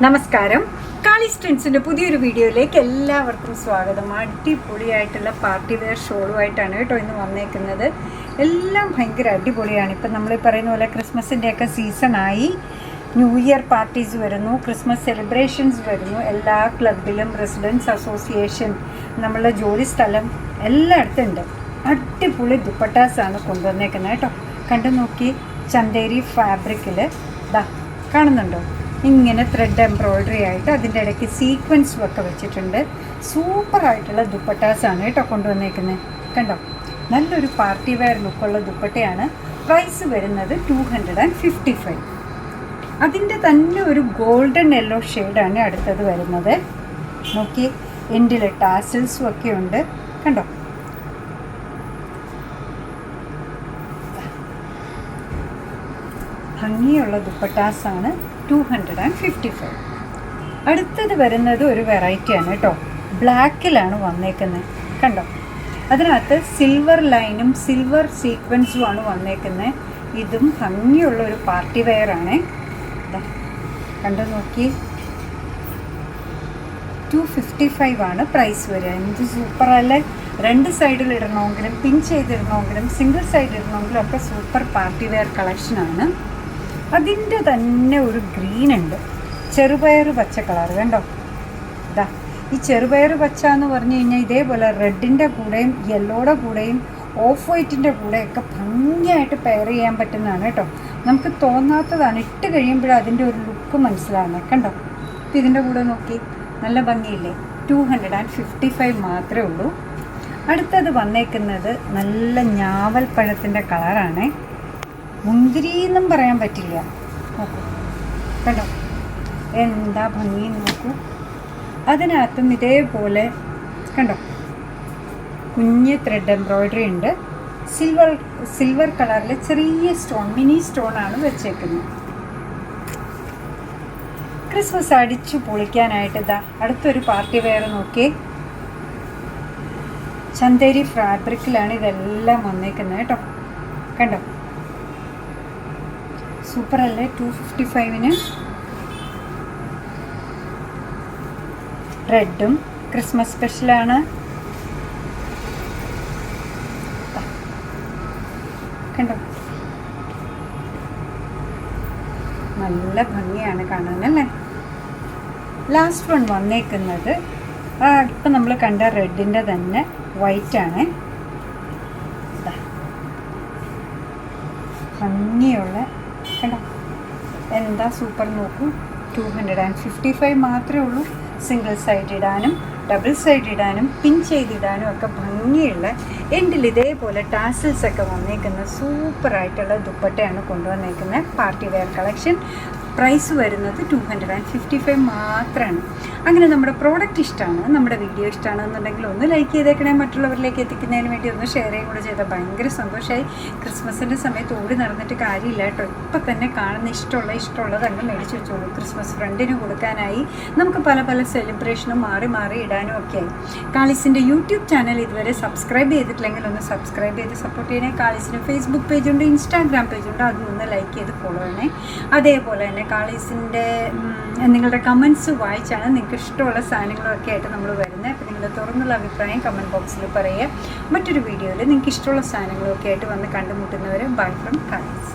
നമസ്കാരം. കാളീസ് ട്രെൻഡ്സിൻ്റെ പുതിയൊരു വീഡിയോയിലേക്ക് എല്ലാവർക്കും സ്വാഗതം. അടിപൊളിയായിട്ടുള്ള പാർട്ടി വെയർ ഷോളുമായിട്ടാണ് കേട്ടോ ഇന്ന് വന്നേക്കുന്നത്. എല്ലാം ഭയങ്കര അടിപൊളിയാണ്. ഇപ്പം നമ്മൾ പറയുന്ന പോലെ ക്രിസ്മസിൻ്റെയൊക്കെ സീസണായി, ന്യൂ ഇയർ പാർട്ടീസ് വരുന്നു, ക്രിസ്മസ് സെലിബ്രേഷൻസ് വരുന്നു. എല്ലാ ക്ലബിലും, റെസിഡൻസ് അസോസിയേഷൻ, നമ്മളുടെ ജോലി സ്ഥലം എല്ലായിടത്തും ഉണ്ട്. അടിപൊളി ദുപ്പട്ടാസാണ് കൊണ്ടുവന്നേക്കുന്നത് കേട്ടോ. കണ്ടു നോക്കി, ചന്തേരി ഫാബ്രിക്കിൽ ദാ കാണുന്നുണ്ടോ, ഇങ്ങനെ ത്രെഡ് എംബ്രോയ്ഡറി ആയിട്ട് അതിൻ്റെ ഇടയ്ക്ക് സീക്വൻസും ഒക്കെ വെച്ചിട്ടുണ്ട്. സൂപ്പറായിട്ടുള്ള ദുപ്പട്ടാസാണ് കേട്ടോ കൊണ്ടുവന്നേക്കുന്നത്. കണ്ടോ, നല്ലൊരു പാർട്ടി വെയർ ലുക്കുള്ള ദുപ്പട്ടയാണ്. പ്രൈസ് വരുന്നത് 255. അതിൻ്റെ തന്നെ ഒരു ഗോൾഡൻ യെല്ലോ ഷെയ്ഡാണ് അടുത്തത് വരുന്നത്. നോക്കി, എൻഡിൽ ടാസിൽസും ഒക്കെ ഉണ്ട്. കണ്ടോ, ഭംഗിയുള്ള ദുപ്പട്ടാസാണ്. 255. അടുത്തത് വരുന്നത് ഒരു വെറൈറ്റിയാണ് കേട്ടോ. ബ്ലാക്കിലാണ് വന്നേക്കുന്നത്. കണ്ടോ, അതിനകത്ത് സിൽവർ ലൈനും സിൽവർ സീക്വൻസുമാണ് വന്നേക്കുന്നത്. ഇതും ഭംഗിയുള്ള ഒരു പാർട്ടി വെയറാണ്. കണ്ടു നോക്കി, 255 ആണ് പ്രൈസ് വരിക. എന്ത് സൂപ്പറല്ലേ! രണ്ട് സൈഡിൽ ഇടണമെങ്കിലും, പിൻ ചെയ്തിടണമെങ്കിലും, സിംഗിൾ സൈഡ് ഇടണമെങ്കിലും ഒക്കെ സൂപ്പർ പാർട്ടി വെയർ കളക്ഷനാണ്. അതിൻ്റെ തന്നെ ഒരു ഗ്രീൻ ഉണ്ട്, ചെറുപയർ പച്ച കളർ. കണ്ടോ, ഇതാ ഈ ചെറുപയർ പച്ച എന്ന് പറഞ്ഞു കഴിഞ്ഞാൽ ഇതേപോലെ റെഡിൻ്റെ കൂടെയും യെല്ലോയുടെ കൂടെയും ഓഫ് വൈറ്റിൻ്റെ കൂടെയൊക്കെ ഭംഗിയായിട്ട് പെയർ ചെയ്യാൻ പറ്റുന്നതാണ് കേട്ടോ. നമുക്ക് തോന്നാത്തതാണ്, ഇട്ട് കഴിയുമ്പോൾ അതിൻ്റെ ഒരു ലുക്ക് മനസ്സിലാകുന്നത്. കണ്ടോ, ഇതിൻ്റെ കൂടെ നോക്കി, നല്ല ഭംഗിയില്ലേ? 255 മാത്രമേ ഉള്ളൂ. അടുത്തത് വന്നേക്കുന്നത് നല്ല ഞാവൽ പഴത്തിൻ്റെ കളറാണ്. മുന്തിരി എന്നും പറയാൻ പറ്റില്ല. നോക്കൂ, കണ്ടോ എന്താ ഭംഗി നോക്കൂ. അതിനകത്തും ഇതേപോലെ കണ്ടോ കുഞ്ഞ് ത്രെഡ് എംബ്രോയ്ഡറി ഉണ്ട്. സിൽവർ കളറിൽ ചെറിയ സ്റ്റോൺ, മിനി സ്റ്റോണാണ് വെച്ചേക്കുന്നത്. ക്രിസ്മസ് അടിച്ചു പൊളിക്കാനായിട്ട് ഇതാ അടുത്തൊരു പാർട്ടി വെയർ നോക്കിയേ. ചന്തേരി ഫാബ്രിക്കിലാണ് ഇതെല്ലാം വന്നേക്കുന്നത് കേട്ടോ. കണ്ടോ, സൂപ്പറല്ലേ? 255-ന് റെഡും ക്രിസ്മസ് സ്പെഷ്യലാണ്. കണ്ടോ, നല്ല ഭംഗിയാണ് കാണാനല്ലേ. ലാസ്റ്റ് വൺ വന്നേക്കുന്നത് ഇപ്പം നമ്മൾ കണ്ട റെഡിൻ്റെ തന്നെ വൈറ്റാണ്. ഭംഗിയുള്ള, കണ്ടോ എന്താ സൂപ്പർ നോക്കൂ. 255 മാത്രമേ ഉള്ളൂ. സിംഗിൾ സൈഡ് ഇടാനും ഡബിൾ സൈഡ് ഇടാനും പിൻ ചെയ്തിടാനും ഒക്കെ ഭംഗിയുള്ള, എൻഡിൽ ഇതേപോലെ ടാസിൽസ് ഒക്കെ വന്നേക്കുന്ന സൂപ്പറായിട്ടുള്ള ദുപ്പട്ടയാണ് കൊണ്ടുവന്നേക്കുന്നത്. Party wear collection. പ്രൈസ് വരുന്നത് 255 മാത്രമാണ്. അങ്ങനെ നമ്മുടെ പ്രോഡക്റ്റ് ഇഷ്ടമാണ്, നമ്മുടെ വീഡിയോ ഇഷ്ടമാണെന്നുണ്ടെങ്കിൽ ഒന്ന് ലൈക്ക് ചെയ്തേക്കണേ. മറ്റുള്ളവരിലേക്ക് എത്തിക്കുന്നതിന് വേണ്ടി ഒന്ന് ഷെയർ ചെയ്യും കൂടെ ചെയ്താൽ ഭയങ്കര സന്തോഷമായി. ക്രിസ്മസിൻ്റെ സമയത്ത് ഓടി നടന്നിട്ട് കാര്യമില്ല കേട്ടോ. ഇപ്പം തന്നെ കാണുന്ന ഇഷ്ടമുള്ളത് അങ്ങ് മേടിച്ച് വെച്ചോളൂ. ക്രിസ്മസ് ഫ്രണ്ടിന് കൊടുക്കാനായി, നമുക്ക് പല പല സെലിബ്രേഷനും മാറി ഇടാനും ഒക്കെ ആയി. കാളീസിൻ്റെ യൂട്യൂബ് ചാനൽ ഇതുവരെ സബ്സ്ക്രൈബ് ചെയ്തിട്ടില്ലെങ്കിൽ ഒന്ന് സബ്സ്ക്രൈബ് ചെയ്ത് സപ്പോർട്ട് ചെയ്യണേ. കാളീസിന് ഫേസ്ബുക്ക് പേജുണ്ട്, ഇൻസ്റ്റാഗ്രാം പേജുണ്ട്, അതൊന്ന് ലൈക്ക് ചെയ്ത് ഫോളോ ചെയ്യണേ. അതേപോലെ തന്നെ കാളീസിൻ്റെ നിങ്ങളുടെ കമൻസ് വായിച്ചാണ് നിങ്ങൾക്ക് ഇഷ്ടമുള്ള സാധനങ്ങളൊക്കെ ആയിട്ട് നമ്മൾ വരുന്നത്. അപ്പോൾ നിങ്ങളുടെ തുറന്നുള്ള അഭിപ്രായം കമൻറ്റ് ബോക്സിൽ പറയുക. മറ്റൊരു വീഡിയോയിൽ നിങ്ങൾക്ക് ഇഷ്ടമുള്ള സാധനങ്ങളൊക്കെ ആയിട്ട് വന്ന് കണ്ടുമുട്ടുന്നവരെ ബൈ ഫ്രം കാളീസ്.